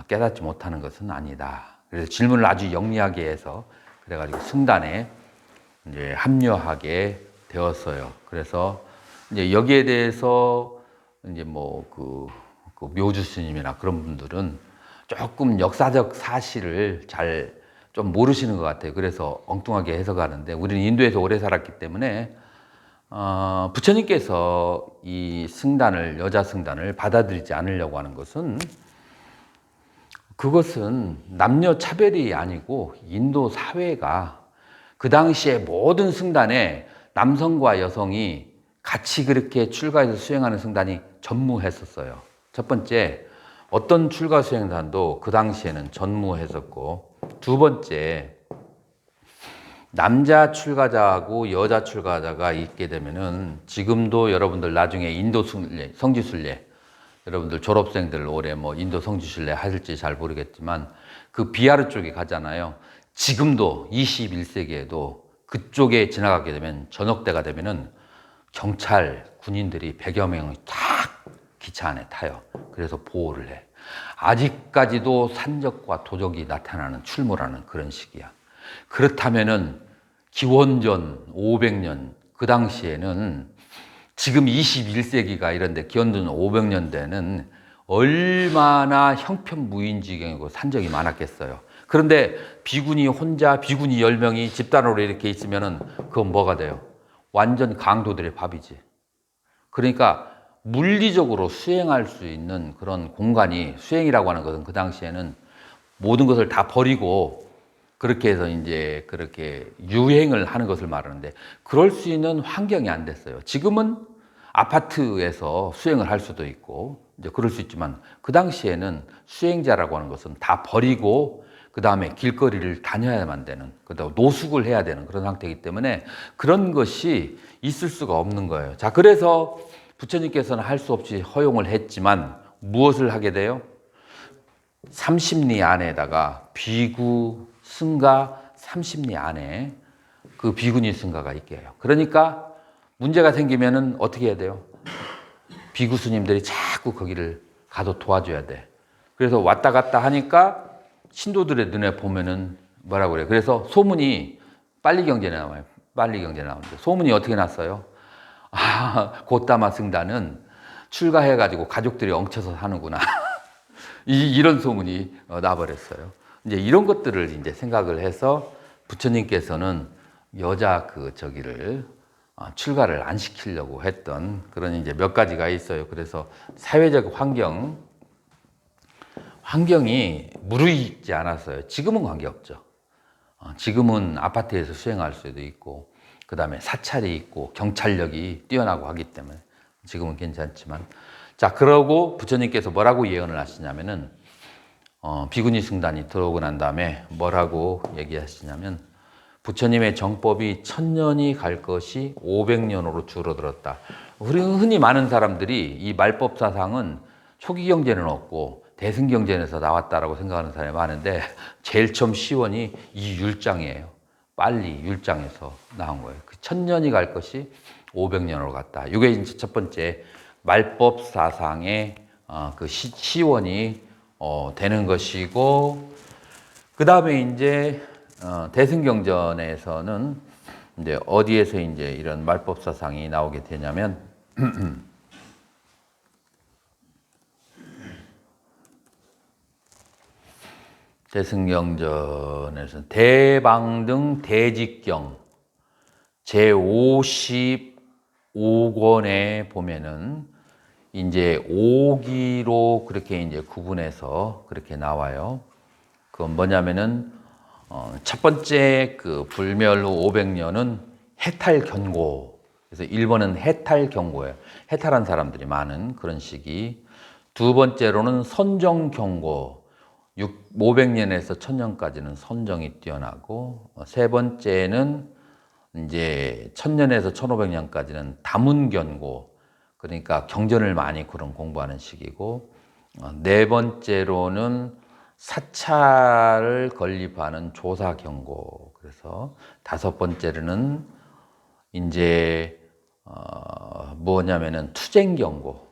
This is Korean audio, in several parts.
깨닫지 못하는 것은 아니다. 그래서 질문을 아주 영리하게 해서 그래가지고 승단에 이제 합류하게 되었어요. 그래서 이제 여기에 대해서 이제 뭐 그 묘주 스님이나 그런 분들은 조금 역사적 사실을 잘 좀 모르시는 것 같아요. 그래서 엉뚱하게 해석하는데, 우리는 인도에서 오래 살았기 때문에 부처님께서 이 승단을, 여자 승단을 받아들이지 않으려고 하는 것은, 그것은 남녀 차별이 아니고 인도 사회가 그 당시에 모든 승단에 남성과 여성이 같이 그렇게 출가해서 수행하는 승단이 전무했었어요. 첫 번째, 어떤 출가 수행단도 그 당시에는 전무했었고, 두 번째, 남자 출가자하고 여자 출가자가 있게 되면은, 지금도 여러분들 나중에 인도 순례, 성지순례, 여러분들 졸업생들 올해 뭐 인도 성지순례 하실지 잘 모르겠지만 그 비하르 쪽에 가잖아요. 지금도 21세기에도 그쪽에 지나가게 되면, 저녁 때가 되면은 경찰, 군인들이 100여 명이 딱 기차 안에 타요. 그래서 보호를 해. 아직까지도 산적과 도적이 나타나는, 출몰하는 그런 시기야. 그렇다면은 기원전 500년, 그 당시에는, 지금 21세기가 이런데 기원전 500년대는 얼마나 형편무인지경이고 산적이 많았겠어요. 그런데 비군이 혼자, 비군이 10명이 집단으로 이렇게 있으면은 그건 뭐가 돼요? 완전 강도들의 밥이지. 그러니까 물리적으로 수행할 수 있는 그런 공간이, 수행이라고 하는 것은 그 당시에는 모든 것을 다 버리고 그렇게 해서 이제 그렇게 유행을 하는 것을 말하는데, 그럴 수 있는 환경이 안 됐어요. 지금은 아파트에서 수행을 할 수도 있고 이제 그럴 수 있지만, 그 당시에는 수행자라고 하는 것은 다 버리고 그 다음에 길거리를 다녀야만 되는, 그다음 노숙을 해야 되는 그런 상태이기 때문에 그런 것이 있을 수가 없는 거예요. 자, 그래서 부처님께서는 할 수 없이 허용을 했지만 무엇을 하게 돼요? 30리 안에다가 비구, 승가 30리 안에 그 비구니 승가가 있게 해요. 그러니까 문제가 생기면은 어떻게 해야 돼요? 비구 스님들이 자꾸 거기를 가서 도와줘야 돼. 그래서 왔다 갔다 하니까 신도들의 눈에 보면은 뭐라고 그래요? 그래서 소문이 빨리 경전에 나와요. 빨리 경전에 나오는데 소문이 어떻게 났어요? 아, 곧다마 승단은 출가해가지고 가족들이 엉쳐서 사는구나. 이런 소문이 나버렸어요. 이제 이런 것들을 이제 생각을 해서 부처님께서는 여자 저기를 출가를 안 시키려고 했던 그런 이제 몇 가지가 있어요. 그래서 사회적 환경이 무르익지 않았어요. 지금은 관계없죠. 지금은 아파트에서 수행할 수도 있고, 그 다음에 사찰이 있고 경찰력이 뛰어나고 하기 때문에 지금은 괜찮지만, 자, 그러고 부처님께서 뭐라고 예언을 하시냐면은, 비구니 승단이 들어오고 난 다음에 뭐라고 얘기하시냐면, 부처님의 정법이 1000년이 갈 것이 500년으로 줄어들었다. 우리 흔히 많은 사람들이 이 말법 사상은 초기 경제는 없고 대승경전에서 나왔다라고 생각하는 사람이 많은데, 제일 처음 시원이 이 율장이에요. 빨리 율장에서 나온 거예요. 그 1000년이 갈 것이 500년으로 갔다. 이게 이제 첫 번째 말법 사상의 그 시원이 되는 것이고, 그 다음에 이제 대승경전에서는 이제 어디에서 이제 이런 말법 사상이 나오게 되냐면, 대승경전에서 대방등 대직경 제55권에 보면은 이제 5기로 그렇게 이제 구분해서 그렇게 나와요. 그건 뭐냐면은 첫 번째 그 불멸 후 500년은 해탈경고. 그래서 1번은 해탈경고예요. 해탈한 사람들이 많은 그런 시기. 두 번째로는 선정경고. 500년에서 1000년까지는 선정이 뛰어나고, 세 번째는 이제 1000년에서 1500년까지는 다문견고, 그러니까 경전을 많이 그런 공부하는 시기고, 네 번째로는 사찰을 건립하는 조사경고. 그래서 다섯 번째로는 이제 뭐냐면은 투쟁경고.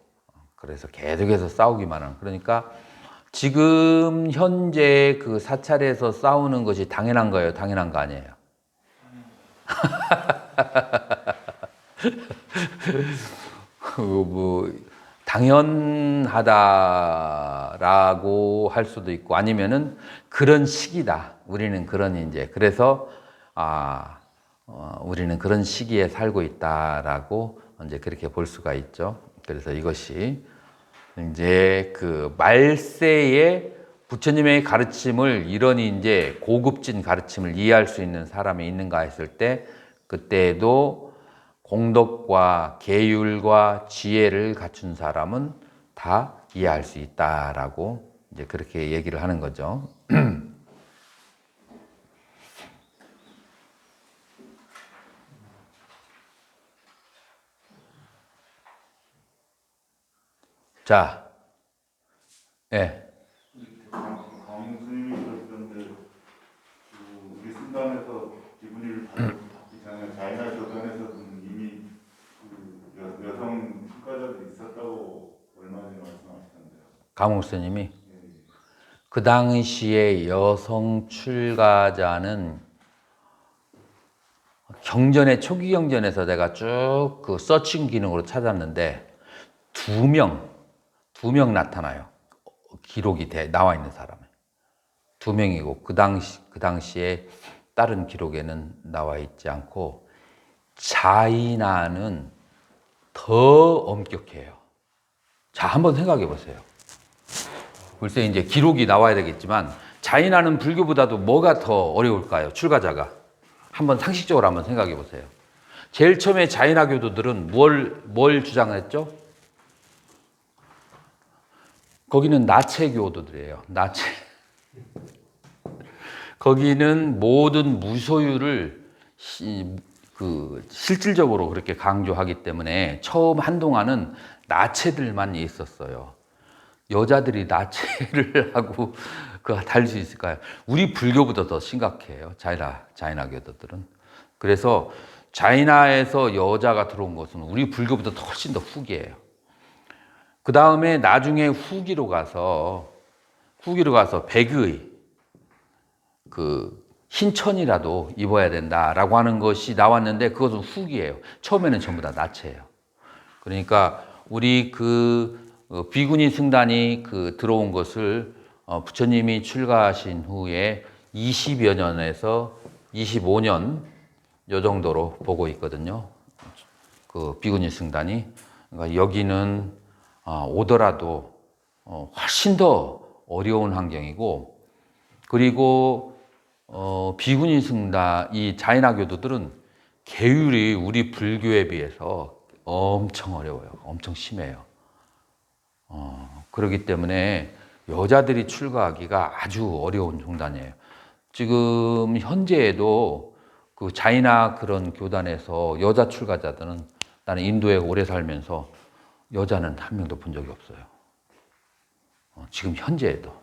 그래서 계속해서 싸우기만 하는, 그러니까 지금 현재 그 사찰에서 싸우는 것이 당연한 거예요? 당연한 거 아니에요? 뭐 당연하다라고 할 수도 있고 아니면은 그런 시기다. 우리는 그런 이제 그래서 우리는 그런 시기에 살고 있다라고 이제 그렇게 볼 수가 있죠. 그래서 이것이 이제 그 말세에 부처님의 가르침을 이런 이제 고급진 가르침을 이해할 수 있는 사람이 있는가 했을 때 그때도 공덕과 계율과 지혜를 갖춘 사람은 다 이해할 수 있다라고 이제 그렇게 얘기를 하는 거죠. 자, 예. 강용 스님이 그러시던데 우리 순단에서 기분을 받기 전에 자이나 교단에서는 이미 그 여성 출가자들이 있었다고 얼마 전에 말씀하시던데요. 감옥 스님이 그 당시에 여성 출가자는 경전의 초기 경전에서 내가 쭉 그 서칭 기능으로 찾았는데 두 명 나타나요. 기록이 나와 있는 사람이 두 명이고 그 당시에 다른 기록에는 나와 있지 않고 자이나는 더 엄격해요. 자, 한번 생각해 보세요. 글쎄 이제 기록이 나와야 되겠지만 자이나는 불교보다도 뭐가 더 어려울까요? 출가자가 한번 상식적으로 한번 생각해 보세요. 제일 처음에 자이나 교도들은 뭘 주장했죠? 거기는 나체 교도들이에요. 나체. 거기는 모든 무소유를 실질적으로 그렇게 강조하기 때문에 처음 한동안은 나체들만 있었어요. 여자들이 나체를 하고 다닐 수 있을까요? 우리 불교보다 더 심각해요. 자이나 교도들은. 그래서 자이나에서 여자가 들어온 것은 우리 불교보다 훨씬 더 후기예요. 그 다음에 나중에 후기로 가서 백의 그 흰천이라도 입어야 된다라고 하는 것이 나왔는데 그것은 후기예요. 처음에는 전부 다 나체예요. 그러니까 우리 비구니 승단이 들어온 것을 부처님이 출가하신 후에 20여 년에서 25년 요 정도로 보고 있거든요. 그 비구니 승단이. 그러니까 여기는 오더라도 훨씬 더 어려운 환경이고 그리고 비구니 승단 이 자이나 교도들은 계율이 우리 불교에 비해서 엄청 어려워요. 엄청 심해요. 그렇기 때문에 여자들이 출가하기가 아주 어려운 종단이에요. 지금 현재에도 그 자이나 그런 교단에서 여자 출가자들은 나는 인도에 오래 살면서 여자는 한 명도 본 적이 없어요. 지금 현재에도.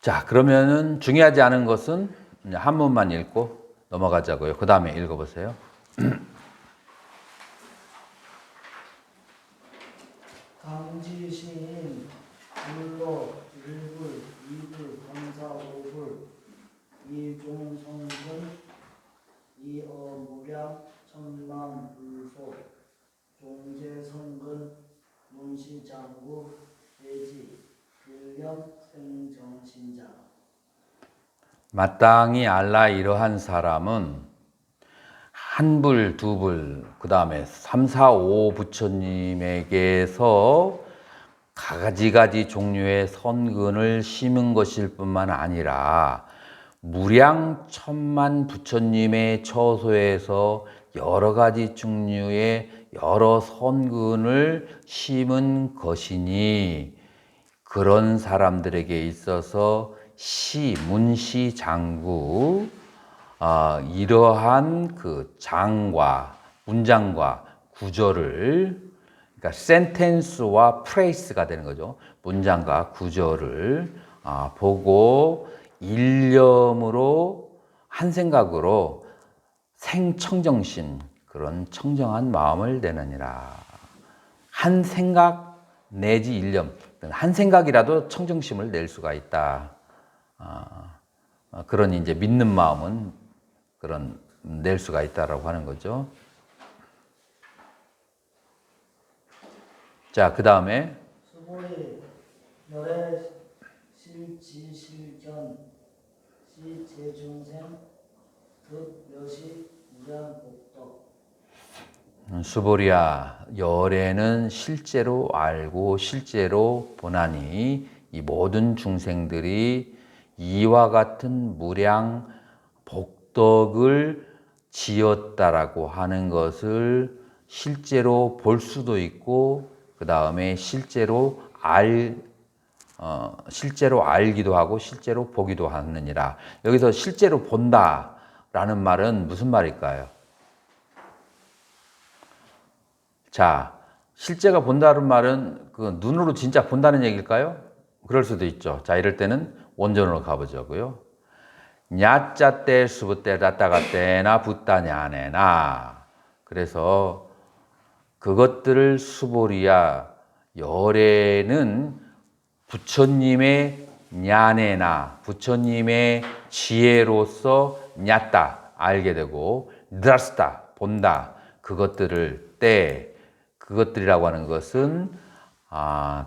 자, 그러면은 중요하지 않은 것은 한문만 읽고 넘어가자고요. 그 다음에 읽어보세요. 강지신 불로 1불, 2불, 검사 5불, 이종성근, 이어무량, 천만불소, 종제성근, 문시장구, 대지, 불령, 생정신자. 마땅히 알라 이러한 사람은 한 불, 두 불, 그 다음에 3, 4, 5 부처님에게서 가지가지 종류의 선근을 심은 것일 뿐만 아니라 무량 천만 부처님의 처소에서 여러 가지 종류의 여러 선근을 심은 것이니 그런 사람들에게 있어서 문시 장구 이러한 그 장과 문장과 구절을 그러니까 센텐스와 프레이스가 되는 거죠. 문장과 구절을 보고 일념으로 한 생각으로 생청정신 그런 청정한 마음을 내느니라. 한 생각 내지 일념, 한 생각이라도 청정심을 낼 수가 있다. 그런 이제 믿는 마음은 그런 낼 수가 있다라고 하는 거죠. 자, 그 다음에 수보리 열애 실지실견 시제중생 득여시 무량복덕. 수보리야, 열애는 실제로 알고 실제로 보나니 이 모든 중생들이 이와 같은 무량 복덕을 지었다라고 하는 것을 실제로 볼 수도 있고 그 다음에 실제로 알기도 하고 실제로 보기도 하느니라. 여기서 실제로 본다라는 말은 무슨 말일까요? 자, 실제가 본다는 말은 그 눈으로 진짜 본다는 얘기일까요? 그럴 수도 있죠. 자, 이럴 때는 원전으로 가보자고요. 냐짜 때 수부 때 다따가 때나 붓다냐네나. 그래서 그것들을 수보리야 열애는 부처님의 냐네나 부처님의 지혜로서 냐따 알게 되고 드라스다 본다 그것들을 때 그것들이라고 하는 것은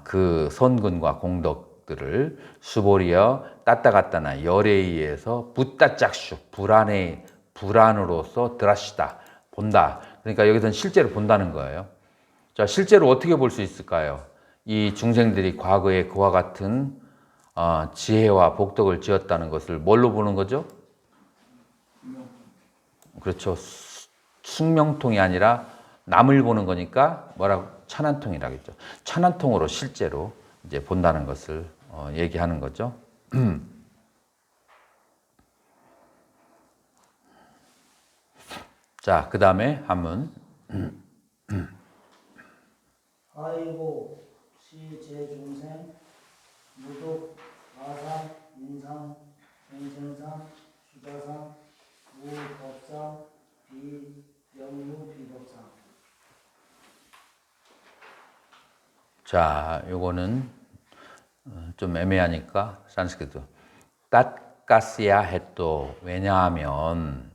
그 선근과 공덕들을 수보리여 따따갔다나 열에 의해서 붓다짝슈 불안으로서 드라시다 본다. 그러니까 여기서는 실제로 본다는 거예요. 자, 실제로 어떻게 볼 수 있을까요? 이 중생들이 과거에 그와 같은 지혜와 복덕을 지었다는 것을 뭘로 보는 거죠? 그렇죠. 숙명통이 아니라 남을 보는 거니까 뭐라고 천안통이라겠죠. 천안통으로 실제로 이제 본다는 것을 얘기하는 거죠. 자, 그 다음에 한문. 아이고 시제중생 무독 아상 인상 생생상 수자상 무법상 비영무 비법상. 자, 요거는 좀 애매하니까 산스크리트 땄까시야 했도 왜냐하면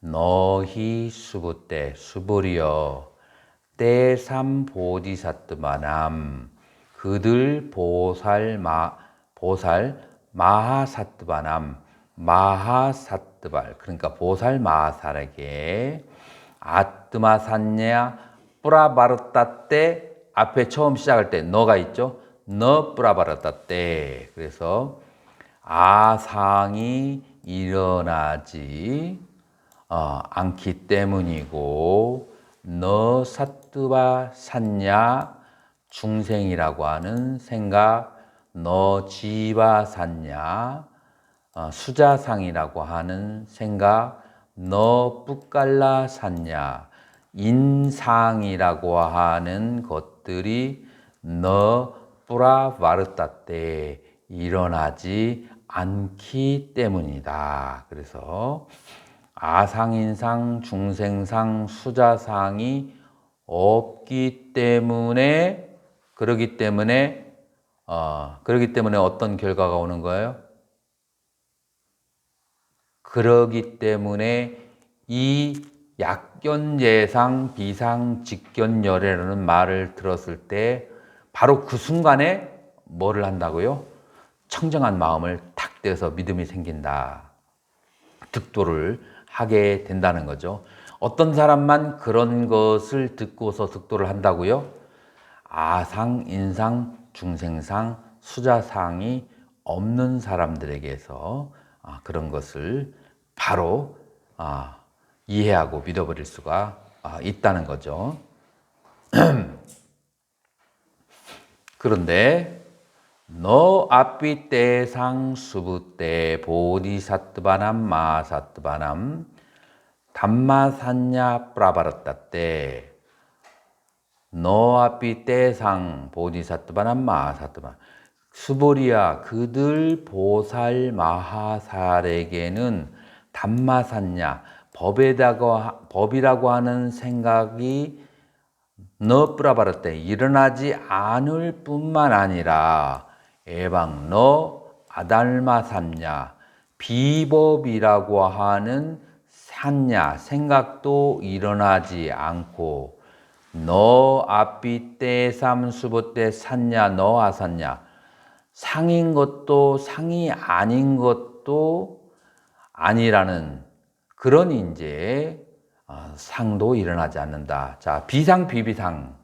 너희 수부 때 수부리여 때삼 보디사트바남 그들 보살 마하사트바남 마하사트발 그러니까 보살 마하살에게 아뜨마산냐 뿌라바르따 때 앞에 처음 시작할 때 너가 있죠. 너 뿌라바르따 때 그래서 아상이 일어나지 않기 때문이고 너 사뜨바 산냐 중생이라고 하는 생각 너 지바 산냐 수자상이라고 하는 생각 너 뿌깔라 산냐 인상이라고 하는 것들이 너 뿌라바르따 때 일어나지 않기 때문이다. 그래서 아상인상, 중생상, 수자상이 없기 때문에 그러기 때문에 어떤 결과가 오는 거예요? 그러기 때문에 이 약견예상 비상직견열애라는 말을 들었을 때 바로 그 순간에 뭐를 한다고요? 청정한 마음을 탁 떼서 믿음이 생긴다. 득도를 하게 된다는 거죠. 어떤 사람만 그런 것을 듣고서 득도를 한다고요? 아상, 인상, 중생상, 수자상이 없는 사람들에게서 그런 것을 바로 이해하고 믿어버릴 수가 있다는 거죠. 그런데 너 앞이 때상 수부 때 보디사트바남 마사트바남 담마산냐 프라바르따 때 너 앞이 때상 보디사트바남 마사트바 수보리야 그들 보살 마하살에게는 담마산냐 법이라고 하는 생각이 너 뿌라바르 때 일어나지 않을 뿐만 아니라 에방 너 아달마 삼냐 비법이라고 하는 산냐 생각도 일어나지 않고 너 앞비 때 삼수보 때 산냐 너 아산냐 상인 것도 상이 아닌 것도 아니라는 그런 이제 상도 일어나지 않는다. 자, 비상 비비상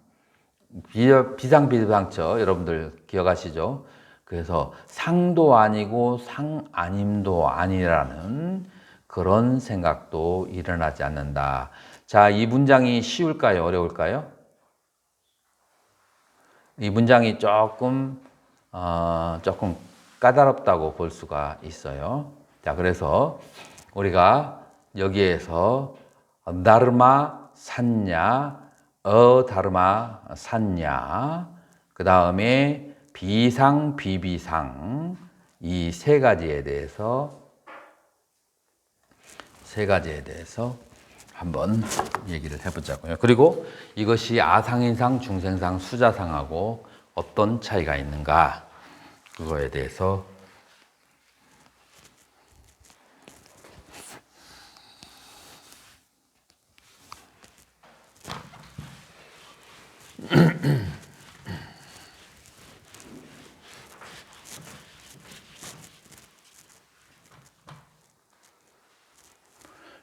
비상 비비상처 여러분들 기억하시죠? 그래서 상도 아니고 상 아님도 아니라는 그런 생각도 일어나지 않는다. 자, 이 문장이 쉬울까요? 어려울까요? 이 문장이 조금 까다롭다고 볼 수가 있어요. 자, 그래서 우리가 여기에서 다르마 샀냐, 다르마 샀냐, 그 다음에 비상, 비비상 이 세 가지에 대해서 한번 얘기를 해보자고요. 그리고 이것이 아상인상, 중생상, 수자상하고 어떤 차이가 있는가 그거에 대해서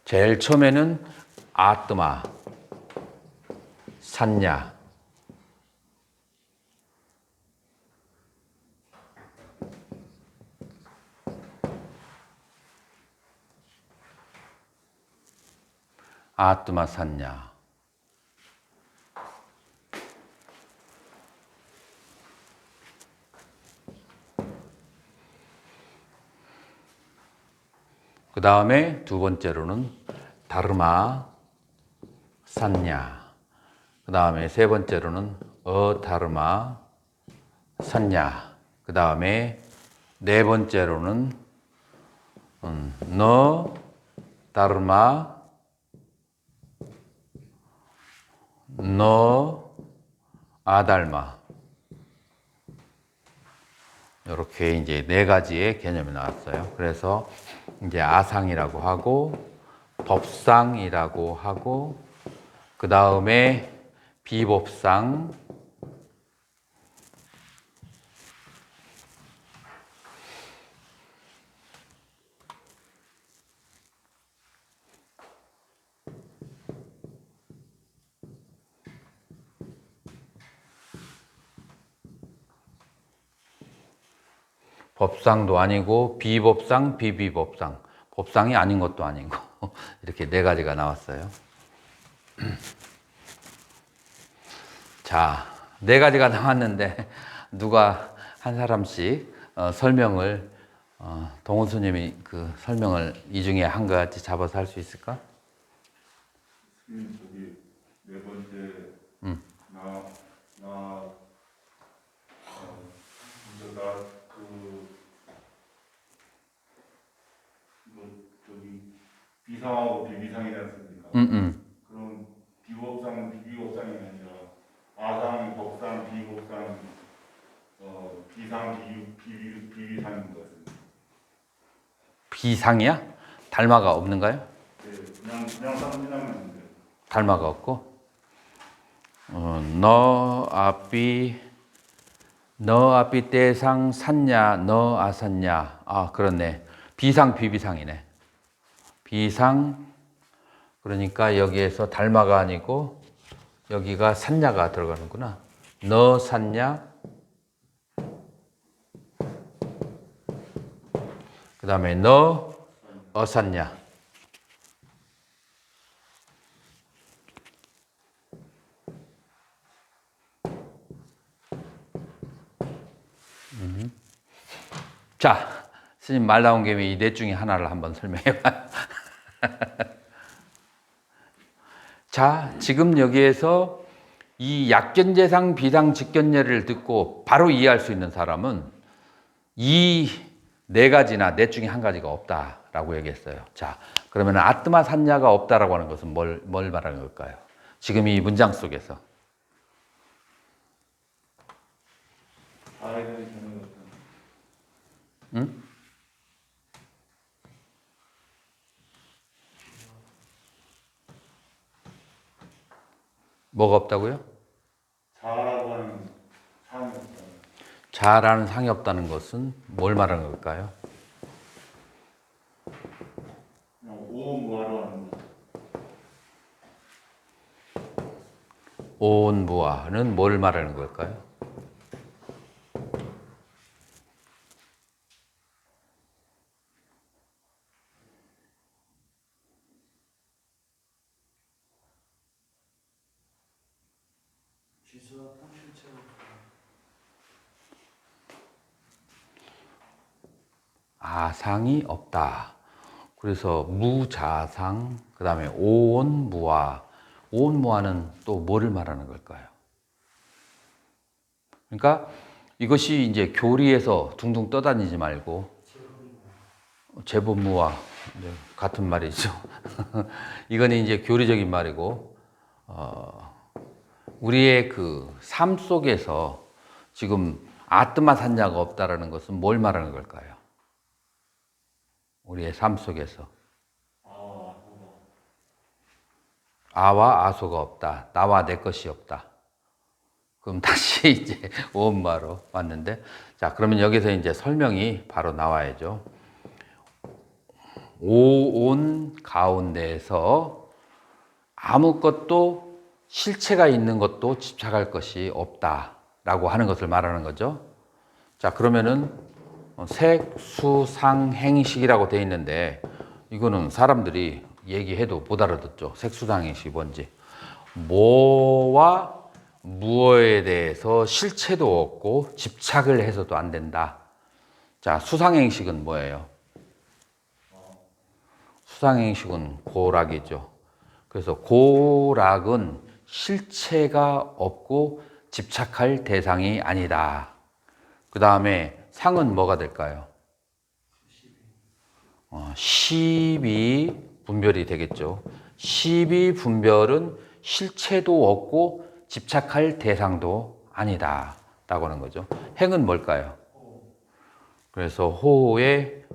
제일 처음에는 아뜨마, 산냐, 아뜨마 산냐. 그 다음에 두 번째로는 다르마 산냐. 그 다음에 세 번째로는 다르마 산냐. 그 다음에 네 번째로는 너 다르마 너 아달마. 이렇게 이제 네 가지의 개념이 나왔어요. 그래서 이제 아상이라고 하고 법상이라고 하고 그 다음에 비법상 법상도 아니고 비법상, 비비법상 법상이 아닌 것도 아니고 이렇게 네 가지가 나왔어요. 자, 네 가지가 나왔는데 누가 한 사람씩 설명을 동훈 스님이 그 설명을 이 중에 한 가지 잡아서 할 수 있을까? 저기 네 번째 저기 비상하고 비비상이지 않습니까? 그럼 비법상 비비법상이 아니라 아상 법상 비법상 비상 비비상인 것 같습니다. 비상이야? 달마가 없는가요? 네, 그냥 쌍지나면 있는데. 달마가 없고 너 앞이 때상 샀냐 너 아샀냐. 아, 그렇네. 비상 비비상이네. 비상 그러니까 여기에서 달마가 아니고 여기가 샀냐가 들어가는구나. 너 샀냐 그 다음에 너 샀냐. 자, 스님 말 나온 김에 이 넷 중에 하나를 한번 설명해봐요. 자, 지금 여기에서 이 약견재상 비상 직견예를 듣고 바로 이해할 수 있는 사람은 이 네 가지나 넷 중에 한 가지가 없다라고 얘기했어요. 자, 그러면 아뜨마 산야가 없다라고 하는 것은 뭘 말하는 걸까요? 지금 이 문장 속에서. 자아에 대한 견해가 없다. 응? 뭐가 없다고요? 자아라고 하는 사항이 없다. 자아라는 상이 없다는 것은 뭘 말하는 걸까요? 그냥 오무하러 하는 거. 오온무아는 뭘 말하는 걸까요? 지수와 실체가 아상이 없다. 그래서 무자상, 그 다음에 오온무아. 오온무아는 또 뭐를 말하는 걸까요? 그러니까 이것이 이제 교리에서 둥둥 떠다니지 말고 제본무아 같은 말이죠. 이거는 이제 교리적인 말이고 우리의 그 삶 속에서 지금 아뜨마 산야가 없다라는 것은 뭘 말하는 걸까요? 우리의 삶 속에서 아와 아소가 없다. 나와 내 것이 없다. 그럼 다시 이제 오엄마로 왔는데, 자, 그러면 여기서 이제 설명이 바로 나와야죠. 오온 가운데에서 아무것도 실체가 있는 것도 집착할 것이 없다라고 하는 것을 말하는 거죠. 자, 그러면은 색, 수, 상, 행식이라고 되어 있는데 이거는 사람들이 얘기해도 못 알아듣죠. 색, 수, 상, 행식이 뭔지. 뭐와 무엇에 대해서 실체도 없고 집착을 해서도 안 된다. 자, 수상행식은 뭐예요? 수상행식은 고락이죠. 그래서 고락은 실체가 없고 집착할 대상이 아니다. 그 다음에 상은 뭐가 될까요? 시비 분별이 되겠죠. 시비 분별은 실체도 없고 집착할 대상도 아니다 라고 하는 거죠. 행은 뭘까요? 그래서 호의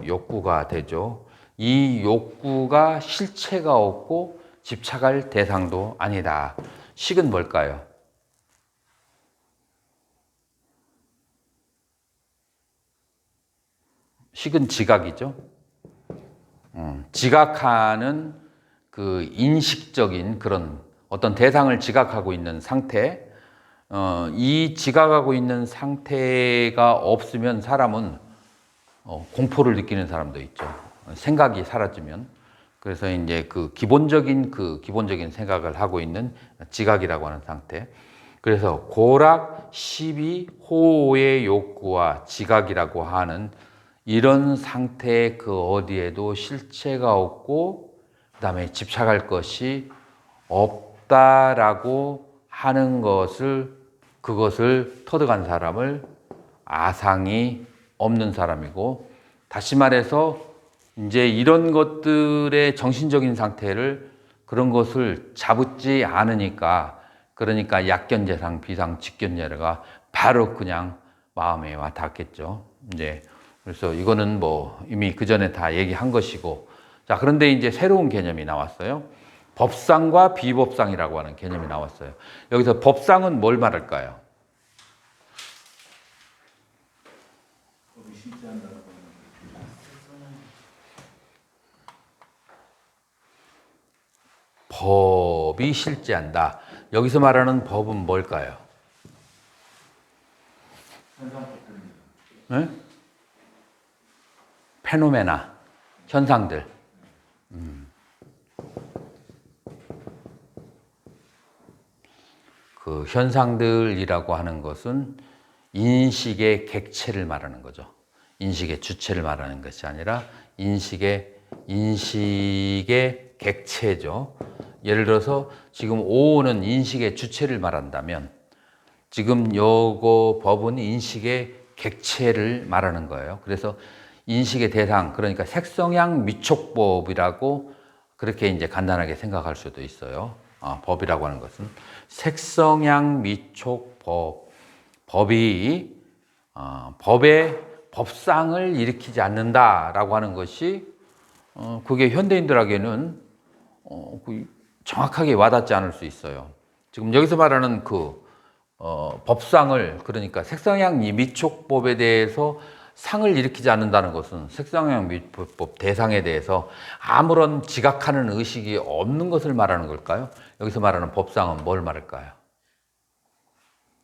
욕구가 되죠. 이 욕구가 실체가 없고 집착할 대상도 아니다. 식은 뭘까요? 식은 지각이죠. 지각하는 그 인식적인 그런 어떤 대상을 지각하고 있는 상태, 이 지각하고 있는 상태가 없으면 사람은 공포를 느끼는 사람도 있죠. 생각이 사라지면. 그래서 이제 그 기본적인 생각을 하고 있는 지각이라고 하는 상태. 그래서 고락, 시비, 호의 욕구와 지각이라고 하는 이런 상태의 그 어디에도 실체가 없고 그다음에 집착할 것이 없다라고 하는 그것을 터득한 사람을 아상이 없는 사람이고, 다시 말해서 이제 이런 것들의 정신적인 상태를 그런 것을 잡지 않으니까, 그러니까 약견재상, 비상, 직견재가 바로 그냥 마음에 와 닿겠죠. 이제 그래서 이거는 뭐 이미 그 전에 다 얘기한 것이고, 자, 그런데 이제 새로운 개념이 나왔어요. 법상과 비법상이라고 하는 개념이 나왔어요. 여기서 법상은 뭘 말할까요? 법이 실제한다고 하는 법이 실제한다. 여기서 말하는 법은 뭘까요? 현상법입니다. 네? 페노메나, 현상들. 그 현상들이라고 하는 것은 인식의 객체를 말하는 거죠. 인식의 주체를 말하는 것이 아니라 인식의 객체죠. 예를 들어서 지금 오는 인식의 주체를 말한다면 지금 요거 법은 인식의 객체를 말하는 거예요. 그래서 인식의 대상, 그러니까 색성향 미촉법이라고 그렇게 이제 간단하게 생각할 수도 있어요. 법이라고 하는 것은 색성향 미촉법, 법이 법의 법상을 일으키지 않는다라고 하는 것이 그게 현대인들에게는 정확하게 와닿지 않을 수 있어요. 지금 여기서 말하는 법상을, 그러니까 색성향 미촉법에 대해서 상을 일으키지 않는다는 것은 색성향 미촉법 대상에 대해서 아무런 지각하는 의식이 없는 것을 말하는 걸까요? 여기서 말하는 법상은 뭘 말할까요?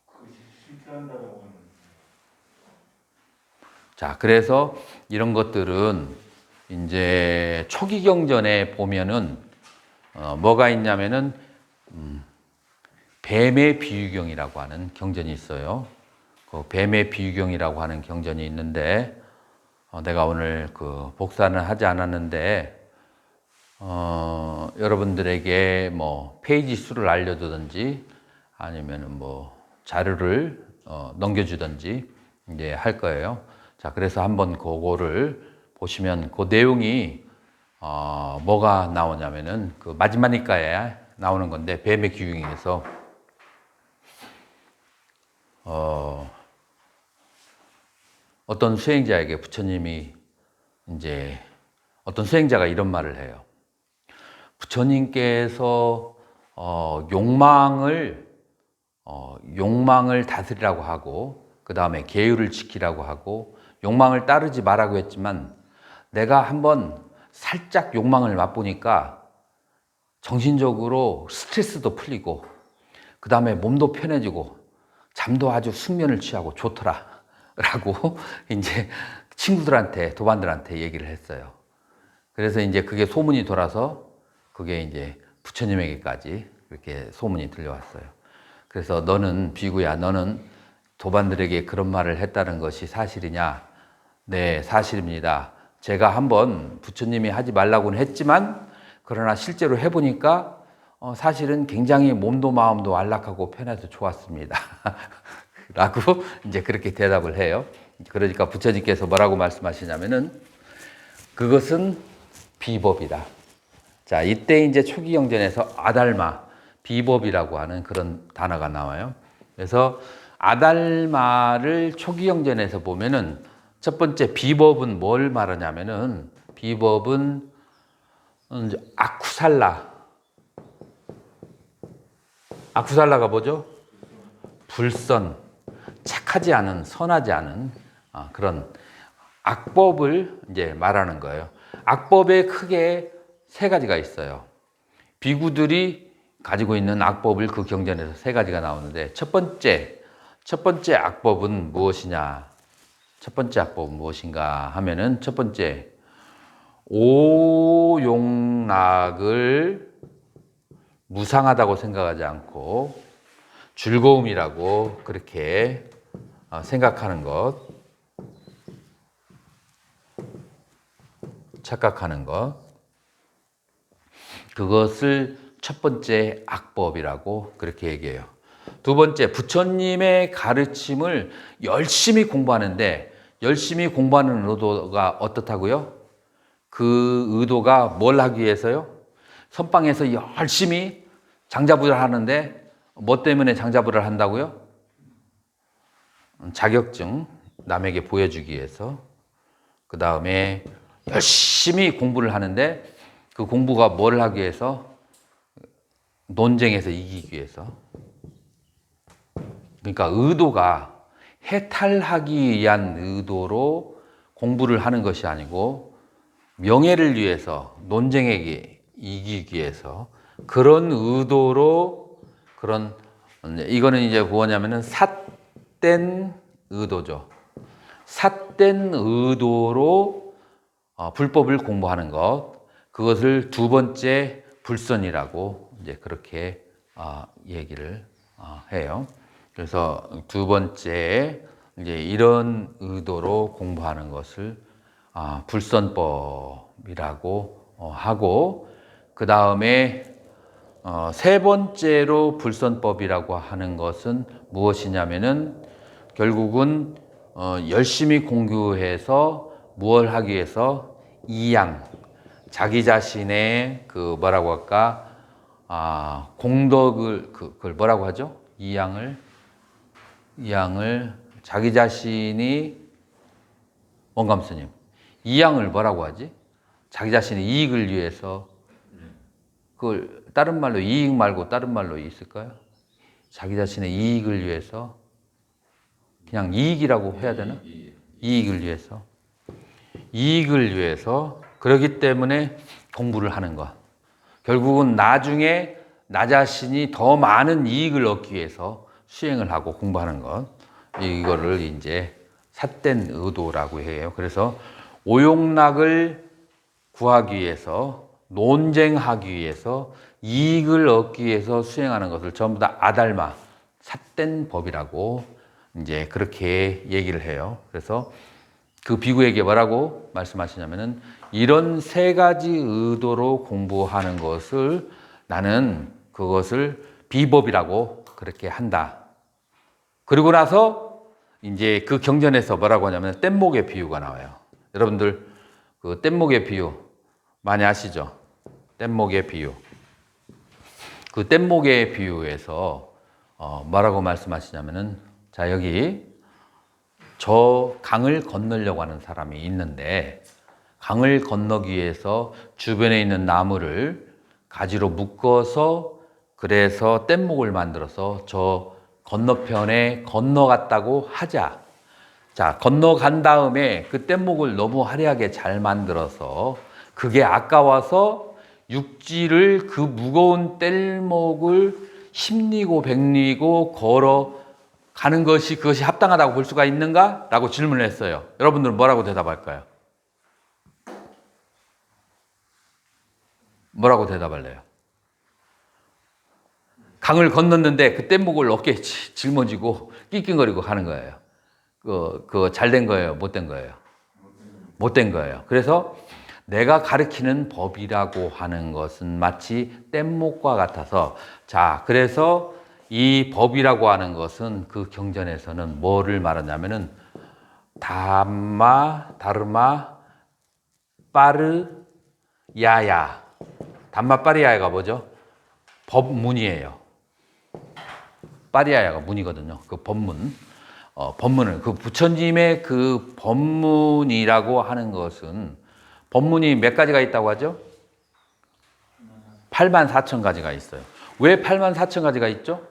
그것이 실제한다고 하는. 자, 그래서 이런 것들은 이제 초기 경전에 보면은 뭐가 있냐면은 뱀의 비유경이라고 하는 경전이 있어요. 그 뱀의 비유경이라고 하는 경전이 있는데 내가 오늘 복사는 하지 않았는데 여러분들에게 뭐 페이지 수를 알려주든지 아니면은 뭐 자료를 넘겨주든지 이제 할 거예요. 자, 그래서 한번 그거를 보시면 그 내용이 뭐가 나오냐면은 그 마지막니까에 나오는 건데 뱀의 비유경에서 어떤 수행자에게 부처님이 이제 어떤 수행자가 이런 말을 해요. 부처님께서 욕망을 다스리라고 하고 그 다음에 계율을 지키라고 하고 욕망을 따르지 말라고 했지만 내가 한번 살짝 욕망을 맛보니까 정신적으로 스트레스도 풀리고 그 다음에 몸도 편해지고 잠도 아주 숙면을 취하고 좋더라 라고 이제 친구들한테 도반들한테 얘기를 했어요. 그래서 이제 그게 소문이 돌아서 그게 이제 부처님에게까지 그렇게 소문이 들려왔어요. 그래서 너는 비구야, 너는 도반들에게 그런 말을 했다는 것이 사실이냐? 네, 사실입니다. 제가 한번 부처님이 하지 말라고는 했지만 그러나 실제로 해보니까 사실은 굉장히 몸도 마음도 안락하고 편해서 좋았습니다. 라고 이제 그렇게 대답을 해요. 그러니까 부처님께서 뭐라고 말씀하시냐면은 그것은 비법이다. 자, 이때 이제 초기 경전에서 아달마, 비법이라고 하는 그런 단어가 나와요. 그래서 아달마를 초기 경전에서 보면은 첫 번째 비법은 뭘 말하냐면은 비법은 아쿠살라. 아쿠살라가 뭐죠? 불선, 착하지 않은, 선하지 않은 그런 악법을 이제 말하는 거예요. 악법에 크게 세 가지가 있어요. 비구들이 가지고 있는 악법을 그 경전에서 세 가지가 나오는데 첫 번째 악법은 무엇이냐? 첫 번째 악법은 무엇인가 하면은 첫 번째 오용락을 무상하다고 생각하지 않고 즐거움이라고 그렇게 생각하는 것, 착각하는 것, 그것을 첫 번째 악법이라고 그렇게 얘기해요. 두 번째, 부처님의 가르침을 열심히 공부하는데 열심히 공부하는 의도가 어떻다고요? 그 의도가 뭘 하기 위해서요? 선방에서 열심히 장자부를 하는데 뭐 때문에 장자부를 한다고요? 자격증 남에게 보여주기 위해서. 그 다음에 열심히 공부를 하는데 그 공부가 뭘 하기 위해서? 논쟁에서 이기기 위해서. 그러니까 의도가 해탈하기 위한 의도로 공부를 하는 것이 아니고 명예를 위해서, 논쟁에게 이기기 위해서 그런 의도로 이거는 이제 뭐냐면은 삿된 의도죠. 삿된 의도로 불법을 공부하는 것, 그것을 두 번째 불선이라고 이제 그렇게 얘기를 해요. 그래서 두 번째 이제 이런 의도로 공부하는 것을 불선법이라고 하고, 그 다음에 세 번째로 불선법이라고 하는 것은 무엇이냐면은 결국은 열심히 공부해서 무엇을 하기 위해서 이양, 자기 자신의 그 뭐라고 할까, 공덕을 그걸 뭐라고 하죠? 이양을 자기 자신이 원감스님, 이양을 뭐라고 하지? 자기 자신의 이익을 위해서. 그걸 다른 말로, 이익 말고 다른 말로 있을까요? 자기 자신의 이익을 위해서. 그냥 이익이라고 해야 되나? 이익을 위해서. 이익을 위해서. 그렇기 때문에 공부를 하는 것. 결국은 나중에 나 자신이 더 많은 이익을 얻기 위해서 수행을 하고 공부하는 것. 이거를 이제 삿된 의도라고 해요. 그래서 오용락을 구하기 위해서, 논쟁하기 위해서, 이익을 얻기 위해서 수행하는 것을 전부 다 아달마, 삿된 법이라고 이제 그렇게 얘기를 해요. 그래서 그 비구에게 뭐라고 말씀하시냐면은 이런 세 가지 의도로 공부하는 것을 나는 그것을 비법이라고 그렇게 한다. 그리고 나서 이제 그 경전에서 뭐라고 하냐면 뗏목의 비유가 나와요. 여러분들 그 뗏목의 비유 많이 아시죠? 뗏목의 비유. 그 뗏목의 비유에서 뭐라고 말씀하시냐면은, 자, 여기 저 강을 건너려고 하는 사람이 있는데, 강을 건너기 위해서 주변에 있는 나무를 가지로 묶어서 그래서 뗏목을 만들어서 저 건너편에 건너갔다고 하자. 자, 건너간 다음에 그 뗏목을 너무 화려하게 잘 만들어서 그게 아까워서 육지를 그 무거운 뗏목을 힘리고 백리고 걸어 가는 것이 그것이 합당하다고 볼 수가 있는가? 라고 질문을 했어요. 여러분들은 뭐라고 대답할까요? 뭐라고 대답할래요? 강을 건넜는데 그 뗏목을 어깨에 짊어지고 낑낑거리고 가는 거예요. 그거 잘된 거예요? 못된 거예요? 못된 거예요. 그래서 내가 가르치는 법이라고 하는 것은 마치 뗏목과 같아서, 자, 그래서 이 법이라고 하는 것은 그 경전에서는 뭐를 말하냐면은 담마, 다르마, 빠르, 야야. 담마, 빠리야야가 뭐죠? 법문이에요. 빠리야야가 문이거든요. 그 법문. 법문을, 그 부처님의 그 법문이라고 하는 것은, 법문이 몇 가지가 있다고 하죠? 84,000가지가 있어요. 왜 84,000가지가 있죠?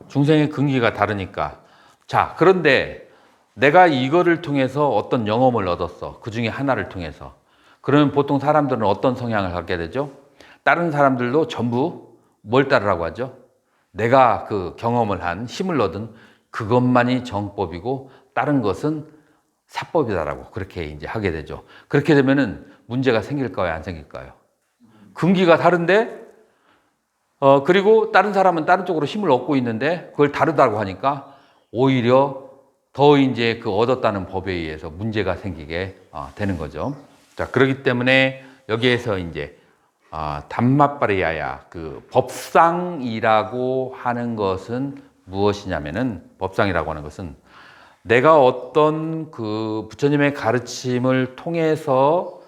중생의 근기가 다르니까. 자, 그런데 내가 이거를 통해서 어떤 영험을 얻었어. 그 중에 하나를 통해서. 그러면 보통 사람들은 어떤 성향을 갖게 되죠? 다른 사람들도 전부 뭘 따르라고 하죠? 내가 그 경험을 한, 힘을 얻은 그것만이 정법이고 다른 것은 사법이다라고 그렇게 이제 하게 되죠. 그렇게 되면은 문제가 생길까요? 안 생길까요? 근기가 다른데, 그리고 다른 사람은 다른 쪽으로 힘을 얻고 있는데 그걸 다르다고 하니까 오히려 더 이제 그 얻었다는 법에 의해서 문제가 생기게 되는 거죠. 자, 그렇기 때문에 여기에서 이제 담마빠리야야, 그 법상이라고 하는 것은 무엇이냐면은, 법상이라고 하는 것은 내가 어떤 그 부처님의 가르침을 통해서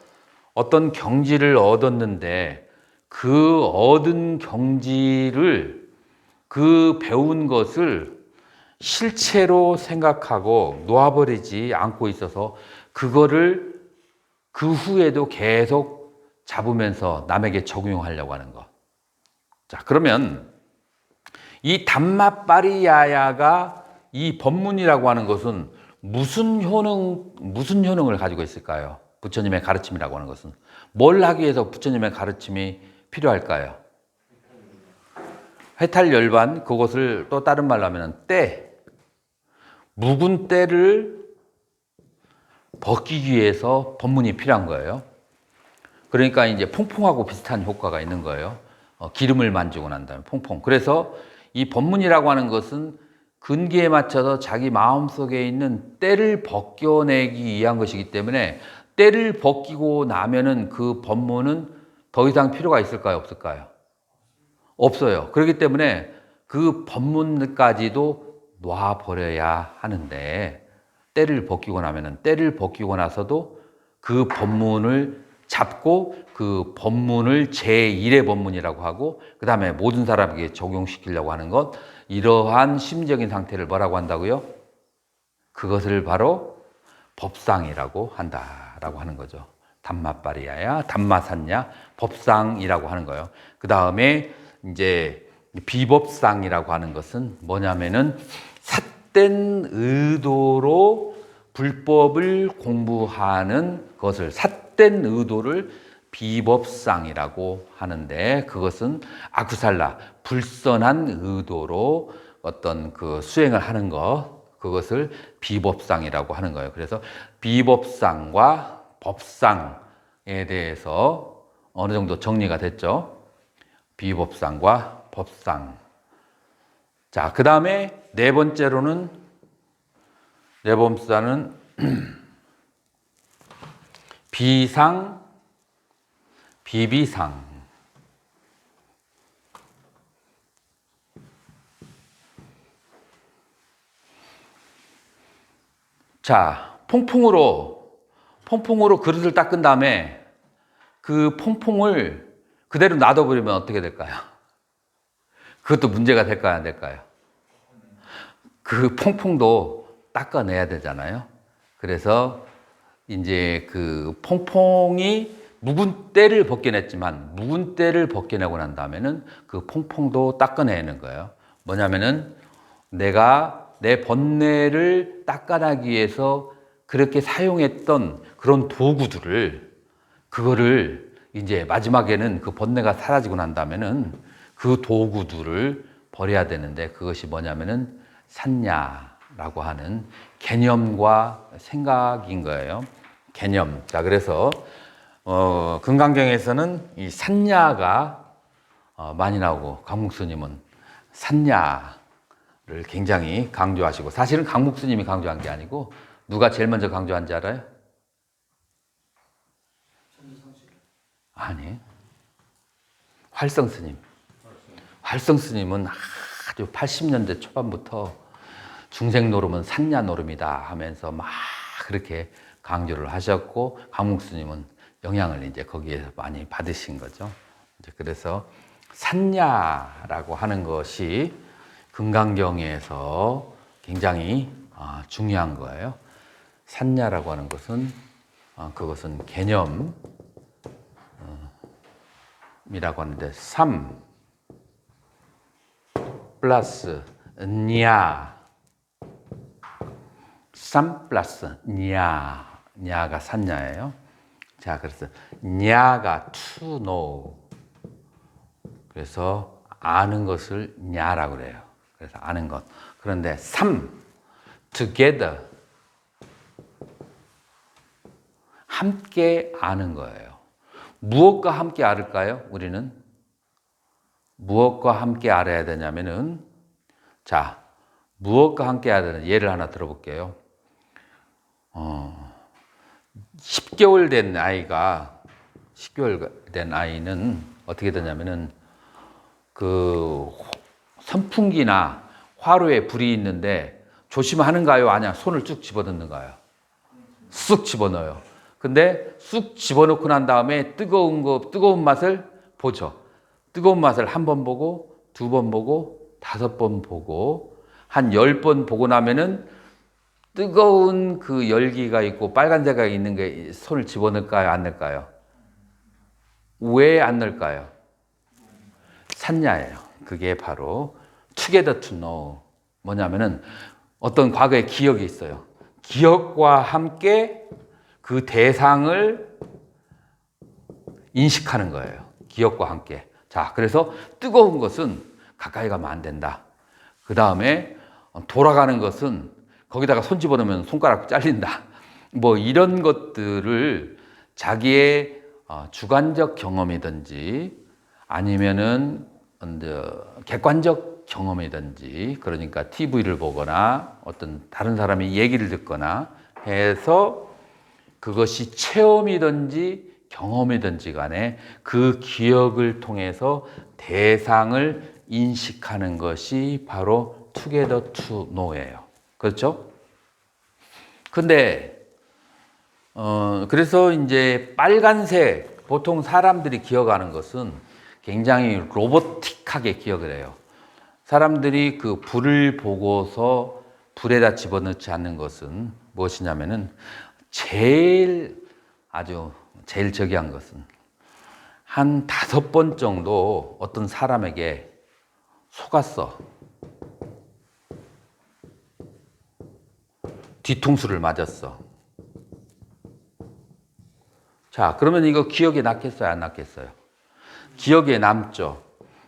어떤 경지를 얻었는데 그 얻은 경지를, 그 배운 것을 실체로 생각하고 놓아버리지 않고 있어서 그거를 그 후에도 계속 잡으면서 남에게 적용하려고 하는 것. 자, 그러면 이 담마빠리야야가 이 법문이라고 하는 것은 무슨 효능을 가지고 있을까요? 부처님의 가르침이라고 하는 것은 뭘 하기 위해서 부처님의 가르침이 필요할까요? 해탈열반, 그것을 또 다른 말로 하면 때, 묵은 때를 벗기기 위해서 법문이 필요한 거예요. 그러니까 이제 퐁퐁하고 비슷한 효과가 있는 거예요. 기름을 만지고 난 다음에 퐁퐁. 그래서 이 법문이라고 하는 것은 근기에 맞춰서 자기 마음속에 있는 때를 벗겨내기 위한 것이기 때문에 때를 벗기고 나면은 그 법문은 더 이상 필요가 있을까요? 없을까요? 없어요. 그렇기 때문에 그 법문까지도 놔버려야 하는데, 때를 벗기고 나면은 때를 벗기고 나서도 그 법문을 잡고 그 법문을 제1의 법문이라고 하고 그 다음에 모든 사람에게 적용시키려고 하는 것, 이러한 심적인 상태를 뭐라고 한다고요? 그것을 바로 법상이라고 한다라고 하는 거죠. 담마빠리야야, 담마산냐, 법상이라고 하는 거예요. 그 다음에 이제 비법상이라고 하는 것은 뭐냐면은 삿된 의도로 불법을 공부하는 것을, 삿된 의도를 비법상이라고 하는데, 그것은 아쿠살라, 불선한 의도로 어떤 그 수행을 하는 것, 그것을 비법상이라고 하는 거예요. 그래서 비법상과 법상에 대해서 어느 정도 정리가 됐죠. 비법상과 법상. 자, 그 다음에 네 번째는 비상, 비비상. 자, 퐁퐁으로 그릇을 닦은 다음에 그 퐁퐁을 그대로 놔둬버리면 어떻게 될까요? 그것도 문제가 될까요, 안 될까요? 그 퐁퐁도 닦아내야 되잖아요. 그래서 이제 그 퐁퐁이 묵은 때를 벗겨냈지만, 묵은 때를 벗겨내고 난 다음에는 그 퐁퐁도 닦아내는 거예요. 뭐냐면은 내가 내 번뇌를 닦아내기 위해서 그렇게 사용했던 그런 도구들을, 그거를 이제 마지막에는 그 번뇌가 사라지고 난 다음에는 그 도구들을 버려야 되는데, 그것이 뭐냐면은 산야라고 하는 개념과 생각인 거예요. 개념. 자, 그래서 금강경에서는 이 산야가 많이 나오고, 강목스님은 산야를 굉장히 강조하시고, 사실은 강목스님이 강조한 게 아니고 누가 제일 먼저 강조한지 알아요? 아니, 활성스님. 활성스님은 아주 80년대 초반부터 중생 노름은 산야 노름이다 하면서 막 그렇게 강조를 하셨고, 강목스님은 영향을 이제 거기에서 많이 받으신 거죠. 이제 그래서 산야라고 하는 것이 금강경에서 굉장히 중요한 거예요. 산야라고 하는 것은 그것은 개념이라고 하는데, 3 플러스 냐, 3 플러스 냐가 산야예요. 자, 그래서 냐가 to know, 그래서 아는 것을 냐라고 그래요. 그래서 아는 것. 그런데 3 together, 함께 아는 거예요. 무엇과 함께 알을까요? 우리는 무엇과 함께 알아야 되냐면은, 자, 무엇과 함께 알아야 되는 예를 하나 들어볼게요. 10개월 된 아이가, 10개월 된 아이는 어떻게 되냐면은, 그 선풍기나 화로에 불이 있는데 조심하는가요? 아니야, 손을 쭉 집어넣는가요? 쑥 집어넣어요. 근데 쑥 집어넣고 난 다음에 뜨거운 맛을 보죠. 뜨거운 맛을 한 번 보고, 두 번 보고, 5번 보고, 한 10번 보고 나면은 뜨거운 그 열기가 있고 빨간색이 있는 게 손을 집어넣을까요? 안 넣을까요? 왜 안 넣을까요? 산야예요. 그게 바로 together to know. 뭐냐면은 어떤 과거의 기억이 있어요. 기억과 함께 그 대상을 인식하는 거예요. 기억과 함께. 자, 그래서 뜨거운 것은 가까이 가면 안 된다. 그 다음에 돌아가는 것은 거기다가 손 집어넣으면 손가락 잘린다. 뭐 이런 것들을 자기의 주관적 경험이든지 아니면은 객관적 경험이든지, 그러니까 TV를 보거나 어떤 다른 사람이 얘기를 듣거나 해서 그것이 체험이든지 경험이든지 간에 그 기억을 통해서 대상을 인식하는 것이 바로 together to know예요. 그렇죠? 근데 그래서 이제 빨간색 보통 사람들이 기억하는 것은 굉장히 로보틱하게 기억을 해요. 사람들이 그 불을 보고서 불에다 집어넣지 않는 것은 무엇이냐면은 제일 저기한 것은 한 5번 정도 어떤 사람에게 속았어. 뒤통수를 맞았어. 자, 그러면 이거 기억에 남겠어요? 안 남겠어요? 기억에 남죠.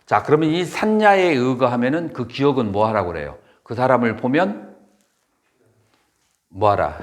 자, 그러면 이 산야에 의거하면은 그 기억은 뭐 하라고 그래요? 그 사람을 보면 뭐 하라?